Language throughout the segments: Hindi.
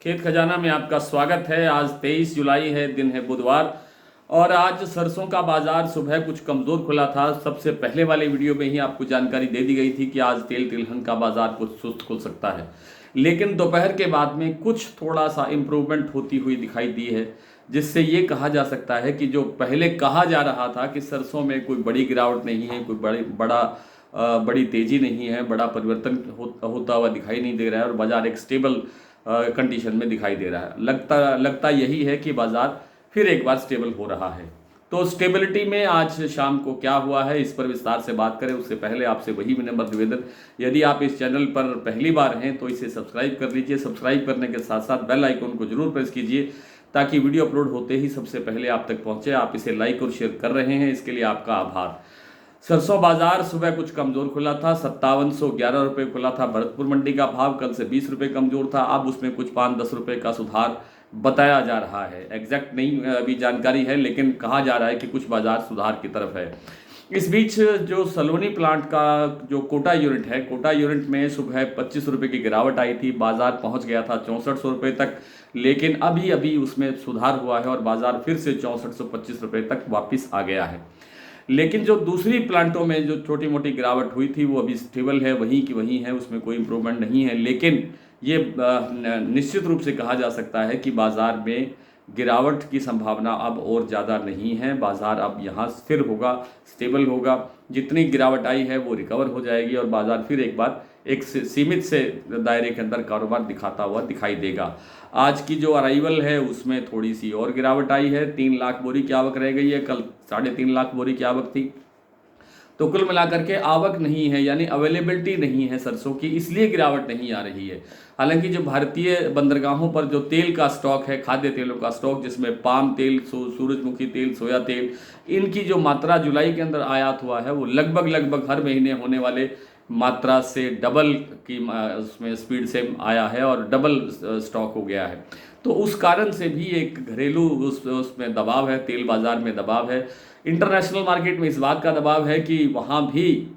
खेत खजाना में आपका स्वागत है। आज 23 जुलाई है, दिन है बुधवार। और आज सरसों का बाजार सुबह कुछ कमज़ोर खुला था। सबसे पहले वाले वीडियो में ही आपको जानकारी दे दी गई थी कि आज तेल तिलहन का बाजार कुछ सुस्त खुल सकता है, लेकिन दोपहर के बाद में कुछ थोड़ा सा इम्प्रूवमेंट होती हुई दिखाई दी है, जिससे ये कहा जा सकता है कि जो पहले कहा जा रहा था कि सरसों में कोई बड़ी गिरावट नहीं है, कोई बड़ी तेज़ी नहीं है, बड़ा परिवर्तन होता हुआ दिखाई नहीं दे रहा है और बाज़ार एक स्टेबल कंडीशन में दिखाई दे रहा है। लगता यही है कि बाज़ार फिर एक बार स्टेबल हो रहा है। तो स्टेबिलिटी में आज शाम को क्या हुआ है, इस पर विस्तार से बात करें उससे पहले आपसे वही विनम्र निवेदन, यदि आप इस चैनल पर पहली बार हैं तो इसे सब्सक्राइब कर लीजिए। सब्सक्राइब करने के साथ साथ बेल आइकन को जरूर प्रेस कीजिए ताकि वीडियो अपलोड होते ही सबसे पहले आप तक पहुंचे। आप इसे लाइक और शेयर कर रहे हैं, इसके लिए आपका आभार। सरसों बाजार सुबह कुछ कमजोर खुला था, 5711 रुपये खुला था भरतपुर मंडी का भाव। कल से 20 रुपये कमजोर था, अब उसमें कुछ 5-10 रुपये का सुधार बताया जा रहा है। एग्जैक्ट नहीं अभी जानकारी है, लेकिन कहा जा रहा है कि कुछ बाजार सुधार की तरफ है। इस बीच जो सलोनी प्लांट का जो कोटा यूनिट है, कोटा यूनिट में सुबह 25 रुपये की गिरावट आई थी। बाजार पहुंच गया था 6400 रुपये तक, लेकिन अभी अभी उसमें सुधार हुआ है और बाजार फिर से 6425 रुपये तक वापस आ गया है। लेकिन जो दूसरी प्लांटों में जो छोटी मोटी गिरावट हुई थी वो अभी स्टेबल है, वहीं की वहीं है, उसमें कोई इम्प्रूवमेंट नहीं है। लेकिन ये निश्चित रूप से कहा जा सकता है कि बाज़ार में गिरावट की संभावना अब और ज़्यादा नहीं है। बाज़ार अब यहाँ स्थिर होगा, स्टेबल होगा। जितनी गिरावट आई है वो रिकवर हो जाएगी और बाज़ार फिर एक बार एक सीमित से दायरे के अंदर कारोबार दिखाता हुआ दिखाई देगा। आज की जो अराइवल है उसमें थोड़ी सी और गिरावट आई है, 3 लाख बोरी की आवक रह गई है। कल 3.5 लाख बोरी की आवक थी। तो कुल मिलाकर के आवक नहीं है, यानी अवेलेबिलिटी नहीं है सरसों की, इसलिए गिरावट नहीं आ रही है। हालांकि जो भारतीय बंदरगाहों पर जो तेल का स्टॉक है, खाद्य तेलों का स्टॉक, जिसमें पाम तेल, सूरजमुखी तेल, सोया तेल, इनकी जो मात्रा जुलाई के अंदर आयात हुआ है वो लगभग हर महीने होने वाले मात्रा से डबल की उसमें स्पीड से आया है और डबल स्टॉक हो गया है। तो उस कारण से भी एक घरेलू उसमें दबाव है, तेल बाज़ार में दबाव है। इंटरनेशनल मार्केट में इस बात का दबाव है कि वहाँ भी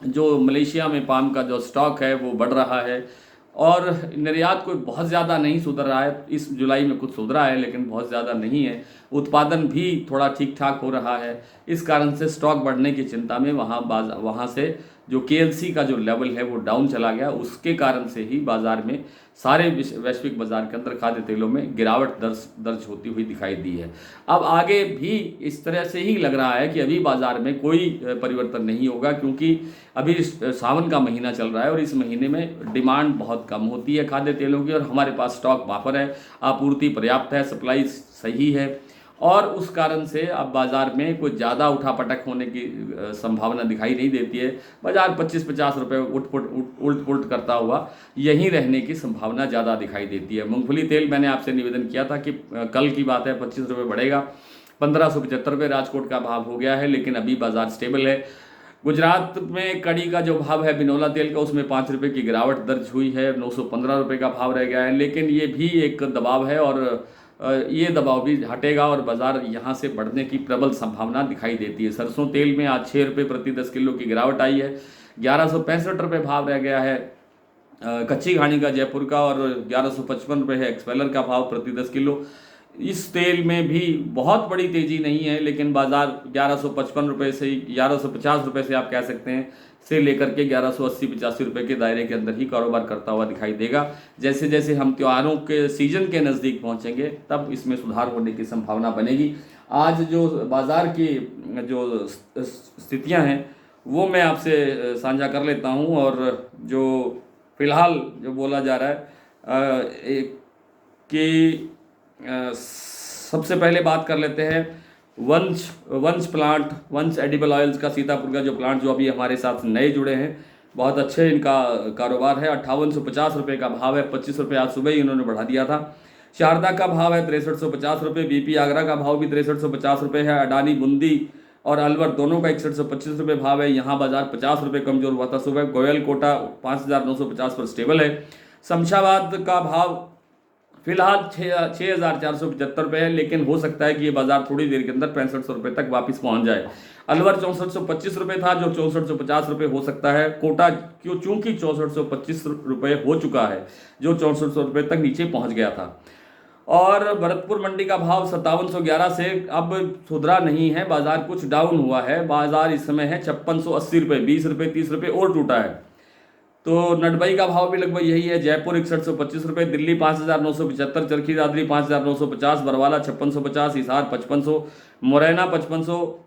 जो मलेशिया में पाम का जो स्टॉक है वो बढ़ रहा है और निर्यात कोई बहुत ज़्यादा नहीं सुधर रहा है। इस जुलाई में कुछ सुधरा है लेकिन बहुत ज़्यादा नहीं है। उत्पादन भी थोड़ा ठीक ठाक हो रहा है। इस कारण से स्टॉक बढ़ने की चिंता में वहाँ से जो KLC का जो लेवल है वो डाउन चला गया। उसके कारण से ही बाज़ार में सारे वैश्विक बाज़ार के अंदर खाद्य तेलों में गिरावट दर्ज होती हुई दिखाई दी है। अब आगे भी इस तरह से ही लग रहा है कि अभी बाज़ार में कोई परिवर्तन नहीं होगा, क्योंकि अभी सावन का महीना चल रहा है और इस महीने में डिमांड बहुत कम होती है खाद्य तेलों की और हमारे पास स्टॉक वहाँ पर है, आपूर्ति पर्याप्त है, सप्लाई सही है और उस कारण से अब बाज़ार में कोई ज़्यादा उठापटक होने की संभावना दिखाई नहीं देती है। बाज़ार 25-50 रुपये उल्ट पुल्ट करता हुआ यहीं रहने की संभावना ज़्यादा दिखाई देती है। मूंगफली तेल मैंने आपसे निवेदन किया था कि कल की बात है 25 रुपये बढ़ेगा, 1575 रुपये राजकोट का भाव हो गया है, लेकिन अभी बाज़ार स्टेबल है। गुजरात में कड़ी का जो भाव है बिनोला तेल का, उसमें 5 रुपये की गिरावट दर्ज हुई है, 915 रुपये का भाव रह गया है, लेकिन ये भी एक दबाव है और ये दबाव भी हटेगा और बाज़ार यहाँ से बढ़ने की प्रबल संभावना दिखाई देती है। सरसों तेल में आज 6 रुपये प्रति 10 किलो की गिरावट आई है, 1165 रुपये भाव रह गया है कच्ची घानी का जयपुर का और 1155 रुपये है एक्सपेलर का भाव प्रति 10 किलो। इस तेल में भी बहुत बड़ी तेज़ी नहीं है, लेकिन बाज़ार 1155 रुपये से 1150 रुपये से आप कह सकते हैं से लेकर के 1180-85 रुपये के दायरे के अंदर ही कारोबार करता हुआ दिखाई देगा। जैसे जैसे हम त्योहारों के सीजन के नज़दीक पहुंचेंगे तब इसमें सुधार होने की संभावना बनेगी। आज जो बाज़ार की जो स्थितियां हैं वो मैं आपसे साझा कर लेता हूं और जो फिलहाल जो बोला जा रहा है कि सबसे पहले बात कर लेते हैं वंश एडिबल ऑयल्स का, सीतापुर का जो प्लांट जो अभी हमारे साथ नए जुड़े हैं, बहुत अच्छे इनका कारोबार है। 5850 रुपये का भाव है, 25 रुपये आज सुबह ही इन्होंने बढ़ा दिया था। शारदा का भाव है 6350 रुपये, BP आगरा का भाव भी 6350 रुपये है। अडानी बूंदी और अलवर दोनों का 6125 रुपये भाव है। यहाँ बाजार 50 रुपये कमजोर हुआ था सुबह। गोयल कोटा 5950 पर स्टेबल है। शमशाबाद का भाव फिलहाल 6,475 है, लेकिन हो सकता है कि ये बाजार थोड़ी देर के अंदर 6500 रुपये तक वापस पहुंच जाए। अलवर 6425 रुपये था, जो 6450 रुपये हो सकता है। कोटा चूंकि 6425 रुपये हो चुका है, जो 6400 रुपये तक नीचे पहुंच गया था। और भरतपुर मंडी का भाव 5711 से अब सुधरा नहीं है, बाजार कुछ डाउन हुआ है। बाजार इस समय है 5680 रुपये, 20 रुपये 30 रुपये और टूटा है। तो नटबई का भाव भी लगभग यही है। जयपुर 6125 रुपये, दिल्ली 5975, चरखी दादरी 5950, बरवाला 5650, हिसार 5500, मुरैना 5500,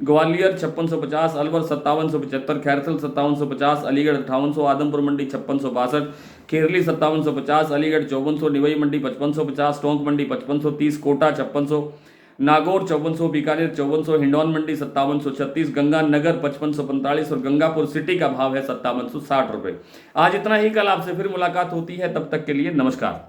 ग्वालियर 5650, अलवर 5775, खैरथल 5750, अलीगढ़ 5800, आदमपुर मंडी 5662, खेरली 5750, अलीगढ़ 5400, निवई मंडी 5550, टोंक मंडी 5530, कोटा 5600, नागौर 5400, बीकानेर 5400, हिंडौन मंडी 5736, गंगानगर 5545 और गंगापुर सिटी का भाव है 5760 रुपये। आज इतना ही, कल आपसे फिर मुलाकात होती है, तब तक के लिए नमस्कार।